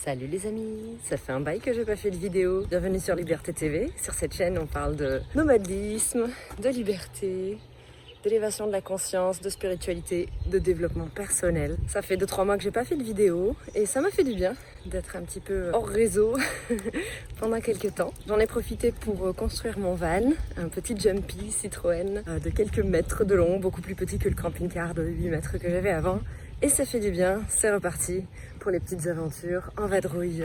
Salut les amis, ça fait un bail que j'ai pas fait de vidéo. Bienvenue sur Liberté TV. Sur cette chaîne, on parle de nomadisme, de liberté, d'élévation de la conscience, de spiritualité, de développement personnel. Ça fait 2-3 mois que j'ai pas fait de vidéo et ça m'a fait du bien d'être un petit peu hors réseau pendant quelques temps. J'en ai profité pour construire mon van, un petit Jumpy Citroën de quelques mètres de long, beaucoup plus petit que le camping-car de 8 mètres que j'avais avant. Et ça fait du bien, c'est reparti pour les petites aventures en vadrouille.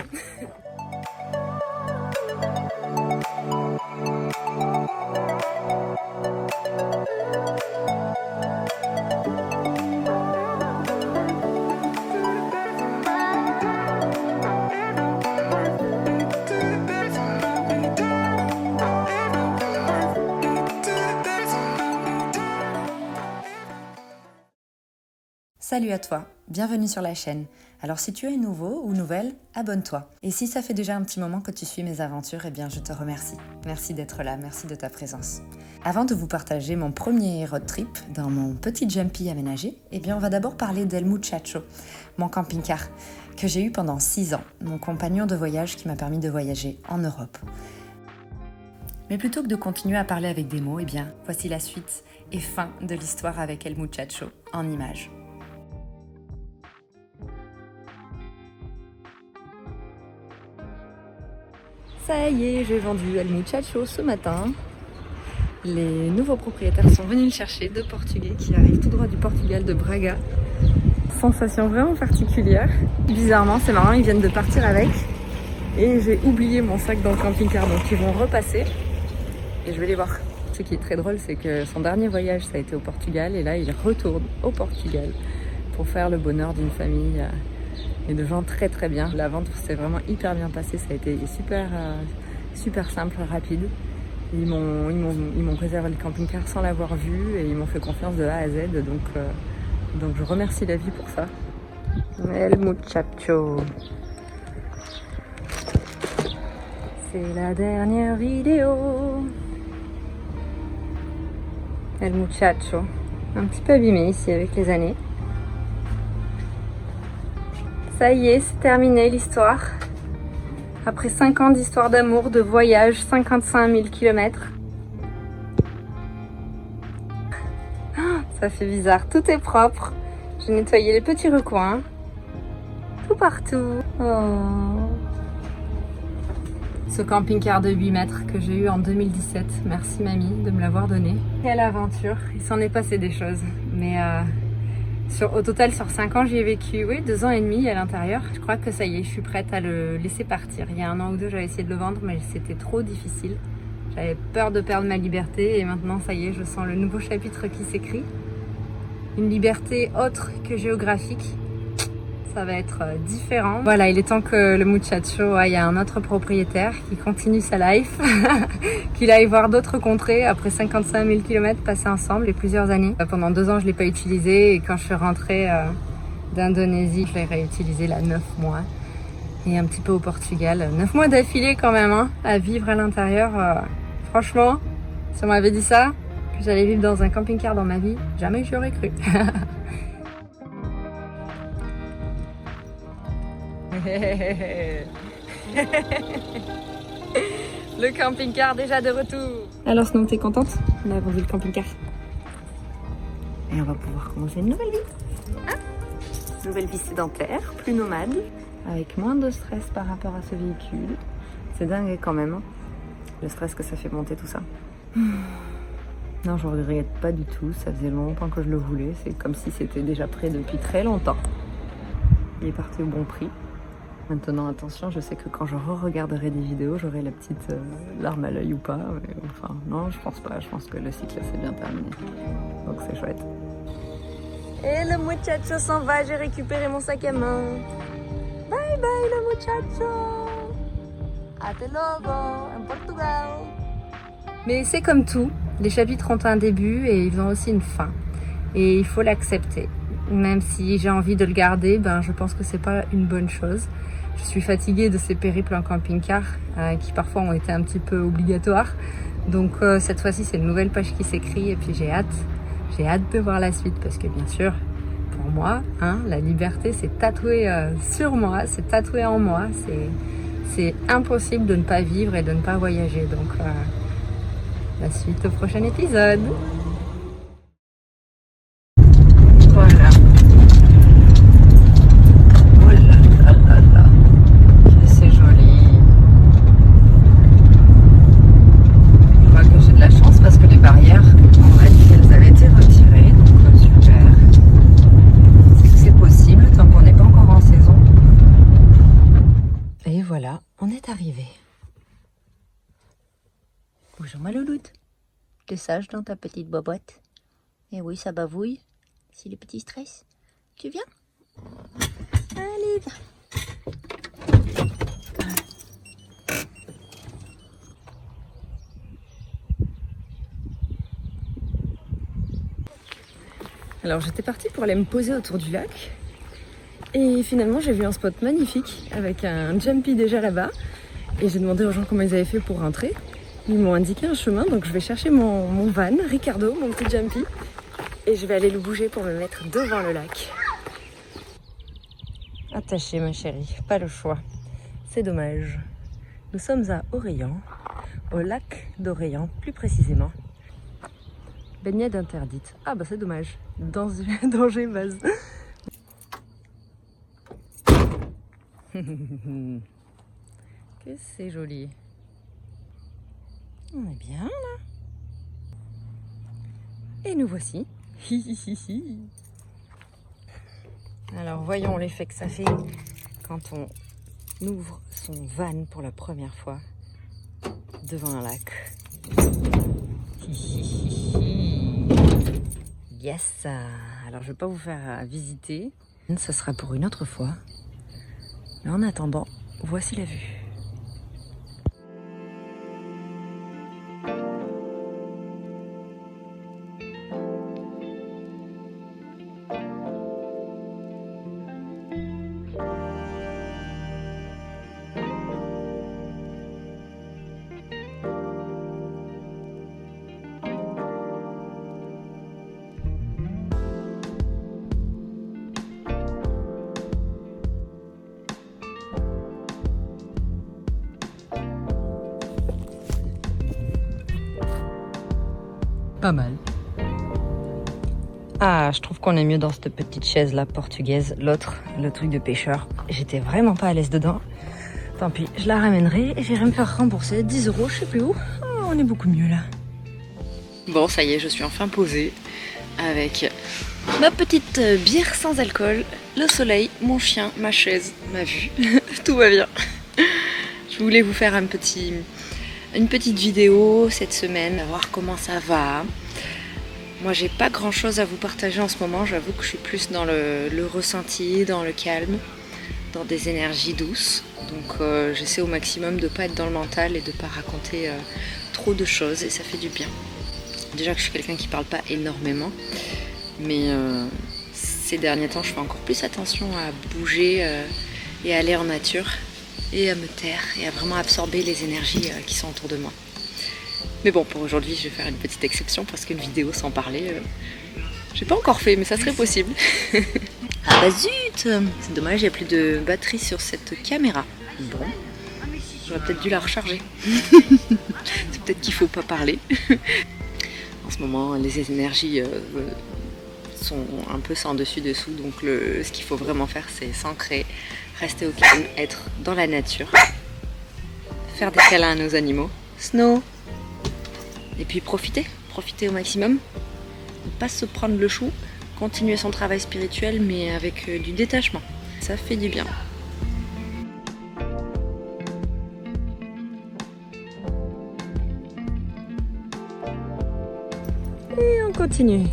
Salut à toi, bienvenue sur la chaîne. Alors si tu es nouveau ou nouvelle, abonne-toi. Et si ça fait déjà un petit moment que tu suis mes aventures, eh bien je te remercie. Merci d'être là, merci de ta présence. Avant de vous partager mon premier road trip dans mon petit Jumpy aménagé, eh bien on va d'abord parler d'El Muchacho, mon camping-car que j'ai eu pendant 6 ans, mon compagnon de voyage qui m'a permis de voyager en Europe. Mais plutôt que de continuer à parler avec des mots, eh bien voici la suite et fin de l'histoire avec El Muchacho en images. Ça y est, j'ai vendu El Muchacho ce matin. Les nouveaux propriétaires sont venus le chercher, 2 Portugais qui arrivent tout droit du Portugal, de Braga. Sensation vraiment particulière. Bizarrement, c'est marrant, ils viennent de partir avec. Et j'ai oublié mon sac dans le camping-car, donc ils vont repasser. Et je vais les voir. Ce qui est très drôle, c'est que son dernier voyage, ça a été au Portugal. Et là, il retourne au Portugal pour faire le bonheur d'une famille et de gens très très bien. La vente s'est vraiment hyper bien passée, ça a été super simple, rapide. Ils m'ont préservé le camping-car sans l'avoir vu et ils m'ont fait confiance de A à Z, donc je remercie la vie pour ça. El Muchacho. C'est la dernière vidéo. El Muchacho. Un petit peu abîmé ici avec les années. Ça y est, c'est terminé l'histoire. Après 5 ans d'histoire d'amour, de voyage, 55 000 km. Ça fait bizarre, tout est propre. J'ai nettoyé les petits recoins. Tout partout. Oh. Ce camping-car de 8 mètres que j'ai eu en 2017. Merci mamie de me l'avoir donné. Quelle aventure. Il s'en est passé des choses. Mais au total, sur 5 ans, j'y ai vécu 2 ans et demi à l'intérieur. Je crois que ça y est, je suis prête à le laisser partir. Il y a 1 an ou 2, j'avais essayé de le vendre, mais c'était trop difficile. J'avais peur de perdre ma liberté et maintenant, ça y est, je sens le nouveau chapitre qui s'écrit. Une liberté autre que géographique. Ça va être différent. Voilà, il est temps que le Muchacho aille à un autre propriétaire qui continue sa life, qu'il aille voir d'autres contrées après 55 000 km passés ensemble et plusieurs années. Pendant 2 ans, je ne l'ai pas utilisé et quand je suis rentrée d'Indonésie, je l'ai réutilisé là 9 mois. Et un petit peu au Portugal. 9 mois d'affilée quand même, hein, à vivre à l'intérieur. Franchement, si on m'avait dit ça, que j'allais vivre dans un camping-car dans ma vie, jamais j'y aurais cru. Le camping-car déjà de retour. Alors Snow, t'es contente? On a vendu le camping-car. Et on va pouvoir commencer une nouvelle vie. Hein? Nouvelle vie sédentaire, plus nomade, avec moins de stress par rapport à ce véhicule. C'est dingue quand même, hein, le stress que ça fait monter tout ça. Non, je regrette pas du tout, ça faisait longtemps que je le voulais. C'est comme si c'était déjà prêt depuis très longtemps. Il est parti au bon prix. Maintenant, attention, je sais que quand je re-regarderai des vidéos, j'aurai la petite larme à l'œil ou pas. Mais, enfin, non, je pense pas. Je pense que le cycle s'est bien terminé. Donc c'est chouette. Et le Muchacho s'en va. J'ai récupéré mon sac à main. Bye bye, le Muchacho. Até logo, en Portugal. Mais c'est comme tout. Les chapitres ont un début et ils ont aussi une fin. Et il faut l'accepter. Même si j'ai envie de le garder, je pense que c'est pas une bonne chose. Je suis fatiguée de ces périples en camping-car qui parfois ont été un petit peu obligatoires. Donc cette fois-ci, c'est une nouvelle page qui s'écrit et puis j'ai hâte de voir la suite parce que bien sûr, pour moi, hein, la liberté c'est tatoué sur moi, c'est tatoué en moi, c'est impossible de ne pas vivre et de ne pas voyager. Donc la suite au prochain épisode. Voilà. Oh là là là là. C'est joli. Je crois que j'ai de la chance parce que les barrières, on m'a dit qu'elles avaient été retirées. Donc super. C'est que c'est possible tant qu'on n'est pas encore en saison. Et voilà, on est arrivé. Bonjour ma louloute. T'es sage dans ta petite bobotte? Eh oui, ça bavouille. C'est le petit stress. Tu viens? Allez, viens. Alors j'étais partie pour aller me poser autour du lac. Et finalement j'ai vu un spot magnifique avec un jumpy déjà là-bas. Et j'ai demandé aux gens comment ils avaient fait pour rentrer. Ils m'ont indiqué un chemin, donc je vais chercher mon van, Ricardo, mon petit jumpy. Et je vais aller le bouger pour me mettre devant le lac. Attachée ma chérie, pas le choix. C'est dommage. Nous sommes à Orléans, au lac d'Orléans plus précisément. Baignade interdite. Ah bah c'est dommage. Danger base. Que c'est joli. On est bien là. Et nous voici. Alors voyons l'effet que ça fait quand on ouvre son van pour la première fois devant un lac. Yes. Alors je vais pas vous faire visiter. Ça sera pour une autre fois. Mais en attendant, voici la vue. Pas mal. Ah, je trouve qu'on est mieux dans cette petite chaise là portugaise. L'autre, le truc de pêcheur, j'étais vraiment pas à l'aise dedans. Tant pis, je la ramènerai et j'irai me faire rembourser 10 €, je sais plus où. Oh, on est beaucoup mieux là. Bon, ça y est, je suis enfin posée avec ma petite bière sans alcool, le soleil, mon chien, ma chaise, ma vue. Tout va bien. Je voulais vous faire une petite vidéo cette semaine, voir comment ça va. Moi j'ai pas grand chose à vous partager en ce moment, j'avoue que je suis plus dans le ressenti, dans le calme, dans des énergies douces. Donc j'essaie au maximum de pas être dans le mental et de pas raconter trop de choses et ça fait du bien. Déjà que je suis quelqu'un qui parle pas énormément, mais ces derniers temps je fais encore plus attention à bouger et à aller en nature. Et à me taire et à vraiment absorber les énergies qui sont autour de moi. Mais bon, pour aujourd'hui, je vais faire une petite exception parce qu'une vidéo sans parler, j'ai pas encore fait, mais ça serait possible. Ah bah zut! C'est dommage, il n'y a plus de batterie sur cette caméra. Bon, j'aurais peut-être dû la recharger. C'est peut-être qu'il faut pas parler. En ce moment, les énergies sont un peu sans dessus-dessous, donc ce qu'il faut vraiment faire, c'est s'ancrer, rester au calme, être dans la nature, faire des câlins à nos animaux, Snow, et puis profiter au maximum, ne pas se prendre le chou, continuer son travail spirituel mais avec du détachement, ça fait du bien. Et on continue.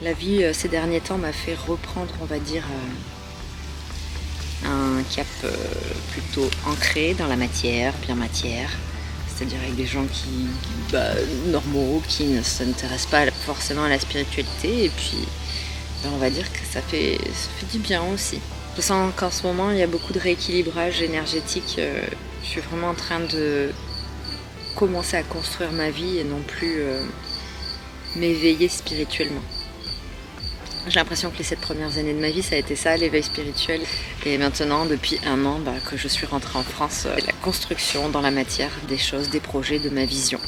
La vie ces derniers temps m'a fait reprendre, on va dire, un cap plutôt ancré dans la matière, bien matière, c'est-à-dire avec des gens qui normaux, qui ne s'intéressent pas forcément à la spiritualité. Et puis, on va dire que ça fait du bien aussi. Je sens qu'en ce moment, il y a beaucoup de rééquilibrage énergétique. Je suis vraiment en train de commencer à construire ma vie et non plus m'éveiller spirituellement. J'ai l'impression que les 7 premières années de ma vie, ça a été ça, l'éveil spirituel. Et maintenant, depuis 1 an que je suis rentrée en France, la construction dans la matière des choses, des projets, de ma vision.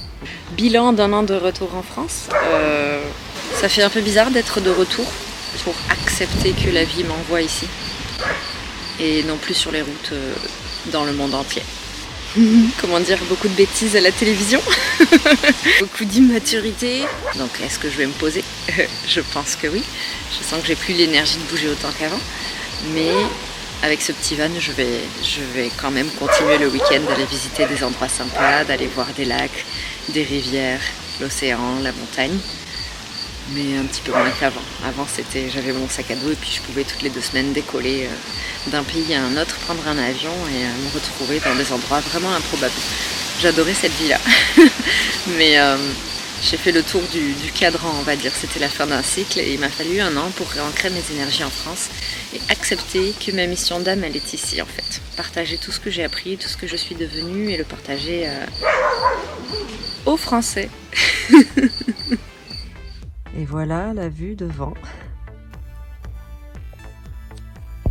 Bilan d'1 an de retour en France. Ça fait un peu bizarre d'être de retour pour accepter que la vie m'envoie ici. Et non plus sur les routes dans le monde entier. Comment dire, beaucoup de bêtises à la télévision. Beaucoup d'immaturité. Donc est-ce que je vais me poser? Je pense que oui. Je sens que j'ai plus l'énergie de bouger autant qu'avant. Mais avec ce petit van, je vais quand même continuer le week-end d'aller visiter des endroits sympas, d'aller voir des lacs, des rivières, l'océan, la montagne. Mais un petit peu moins qu'avant. Avant, j'avais mon sac à dos et puis je pouvais toutes les 2 semaines décoller d'un pays à un autre, prendre un avion et me retrouver dans des endroits vraiment improbables. J'adorais cette vie-là. Mais j'ai fait le tour du cadran, on va dire. C'était la fin d'un cycle et il m'a fallu 1 an pour réancrer mes énergies en France et accepter que ma mission d'âme, elle est ici en fait. Partager tout ce que j'ai appris, tout ce que je suis devenue et le partager aux Français. Et voilà la vue devant.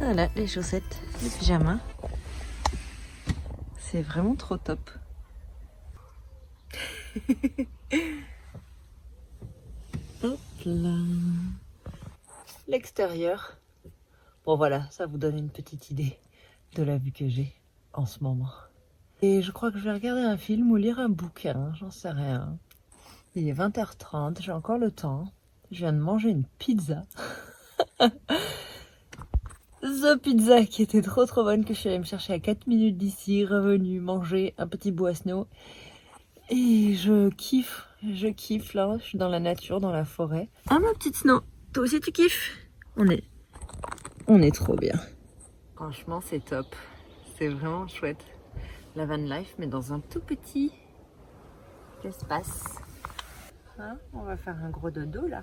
Voilà les chaussettes, les pyjamas. C'est vraiment trop top. Hop là. L'extérieur. Bon voilà, ça vous donne une petite idée de la vue que j'ai en ce moment. Et je crois que je vais regarder un film ou lire un bouquin, j'en sais rien. Il est 20h30, j'ai encore le temps. Je viens de manger une pizza. The pizza qui était trop bonne que je suis allée me chercher à 4 minutes d'ici, revenue manger un petit bout à snow. Et je kiffe là, je suis dans la nature, dans la forêt. Ah ma petite Snow, toi aussi tu kiffes? On est trop bien. Franchement c'est top, c'est vraiment chouette. La van life mais dans un tout petit espace. Hein, on va faire un gros dodo là.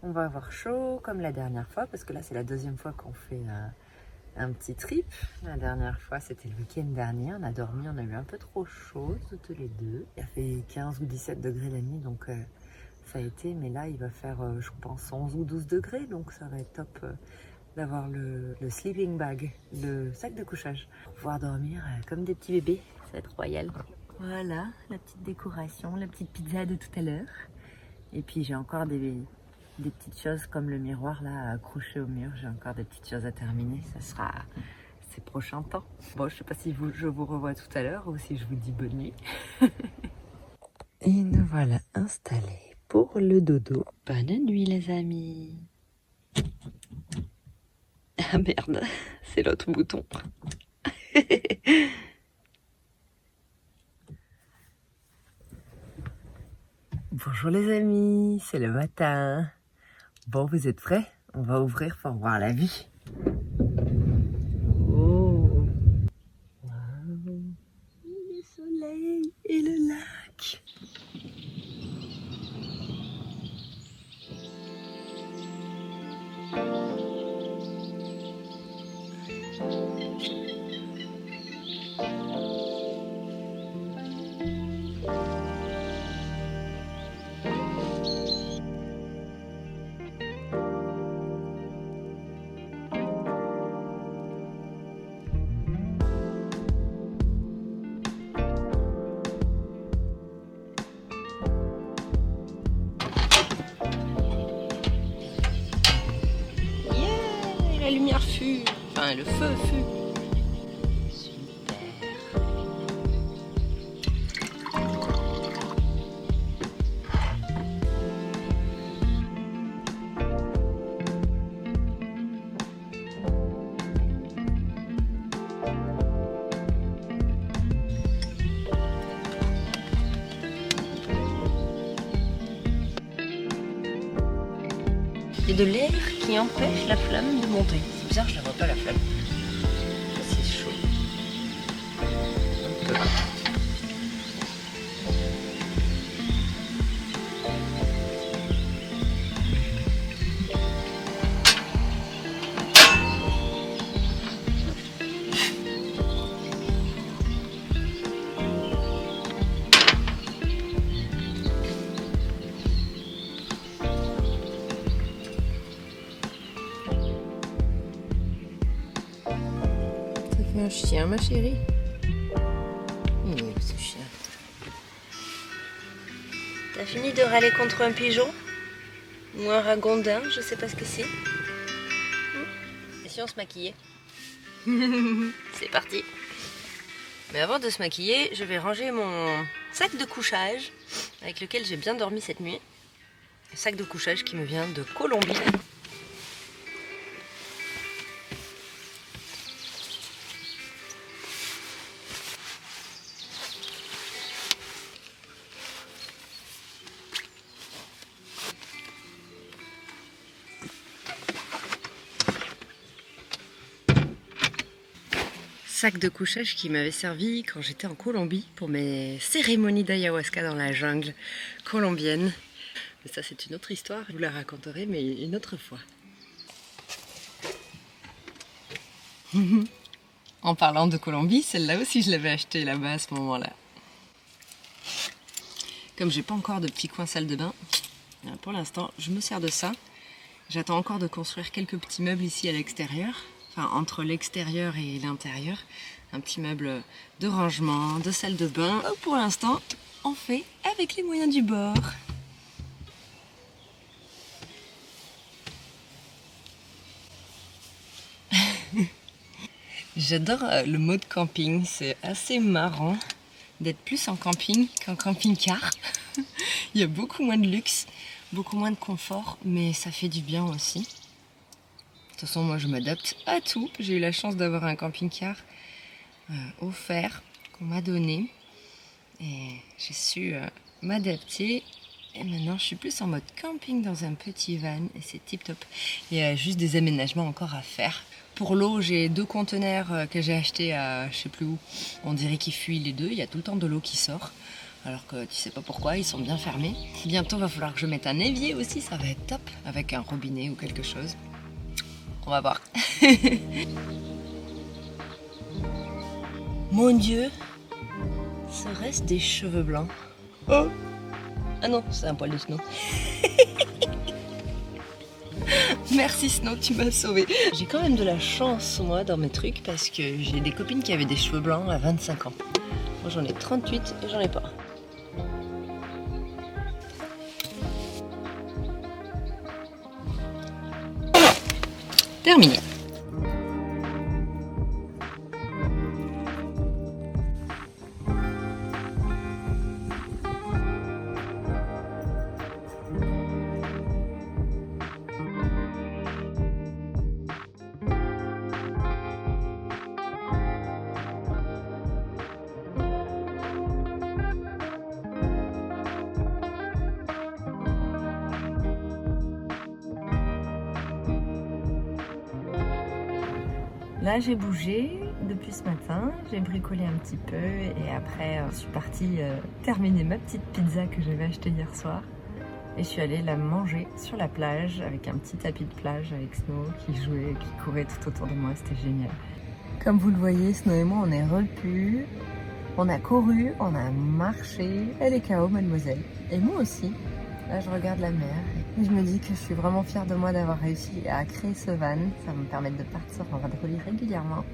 On va avoir chaud comme la dernière fois parce que là c'est la 2e fois qu'on fait un petit trip. La dernière fois c'était le week-end dernier, on a dormi, on a eu un peu trop chaud toutes les deux. Il a fait 15 ou 17 degrés la nuit donc ça a été, mais là il va faire je pense 11 ou 12 degrés donc ça va être top d'avoir le sleeping bag, le sac de couchage pour pouvoir dormir comme des petits bébés, ça va être royal. Voilà la petite décoration, la petite pizza de tout à l'heure. Et puis j'ai encore des petites choses comme le miroir là accroché au mur. J'ai encore des petites choses à terminer. Ça sera ces prochains temps. Bon, je sais pas si je vous revois tout à l'heure ou si je vous dis bonne nuit. Et nous voilà installés pour le dodo. Bonne nuit les amis. Ah merde, c'est l'autre bouton. Bonjour les amis, c'est le matin. Bon, vous êtes prêts? On va ouvrir pour voir la vie. Oh, wow. Le soleil et le lac. La lumière fut, enfin le feu fut. Il y a de l'air qui empêche la flamme de monter. C'est bizarre, je ne vois pas la flamme. C'est chaud. Un peu. Un chien, ma chérie. Il est où ce chien? T'as fini de râler contre un pigeon? Ou un ragondin, je sais pas ce que c'est. Et si on se maquillait? C'est parti. Mais avant de se maquiller, je vais ranger mon sac de couchage avec lequel j'ai bien dormi cette nuit. Un sac de couchage qui me vient de Colombie. Sac de couchage qui m'avait servi quand j'étais en Colombie pour mes cérémonies d'ayahuasca dans la jungle colombienne. Mais ça c'est une autre histoire, je vous la raconterai mais une autre fois. En parlant de Colombie, celle-là aussi je l'avais achetée là-bas à ce moment-là. Comme j'ai pas encore de petit coin salle de bain, pour l'instant je me sers de ça. J'attends encore de construire quelques petits meubles ici à l'extérieur. Enfin, entre l'extérieur et l'intérieur, un petit meuble de rangement, de salle de bain. Pour l'instant, on fait avec les moyens du bord. J'adore le mode camping, c'est assez marrant d'être plus en camping qu'en camping-car. Il y a beaucoup moins de luxe, beaucoup moins de confort, mais ça fait du bien aussi. De toute façon, moi je m'adapte à tout. J'ai eu la chance d'avoir un camping-car offert qu'on m'a donné. Et j'ai su m'adapter. Et maintenant, je suis plus en mode camping dans un petit van. Et c'est tip top. Il y a juste des aménagements encore à faire. Pour l'eau, j'ai 2 conteneurs que j'ai achetés à je sais plus où. On dirait qu'ils fuient les deux. Il y a tout le temps de l'eau qui sort. Alors que tu sais pas pourquoi, ils sont bien fermés. Bientôt, il va falloir que je mette un évier aussi. Ça va être top. Avec un robinet ou quelque chose. On va voir. Mon Dieu, serait-ce des cheveux blancs? Oh. Ah non, c'est un poil de Snow. Merci Snow, tu m'as sauvée. J'ai quand même de la chance moi dans mes trucs parce que j'ai des copines qui avaient des cheveux blancs à 25 ans. Moi j'en ai 38 et j'en ai pas. Terminé. Là j'ai bougé depuis ce matin, j'ai bricolé un petit peu et après je suis partie terminer ma petite pizza que j'avais achetée hier soir. Et je suis allée la manger sur la plage avec un petit tapis de plage avec Snow qui jouait, qui courait tout autour de moi, c'était génial. Comme vous le voyez, Snow et moi on est repus, on a couru, on a marché, elle est KO mademoiselle. Et moi aussi, là je regarde la mer et je me dis que je suis vraiment fière de moi d'avoir réussi à créer ce van. Ça va me permettre de partir en vadrouille régulièrement,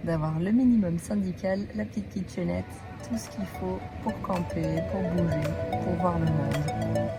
d'avoir le minimum syndical, la petite kitchenette, tout ce qu'il faut pour camper, pour bouger, pour voir le monde.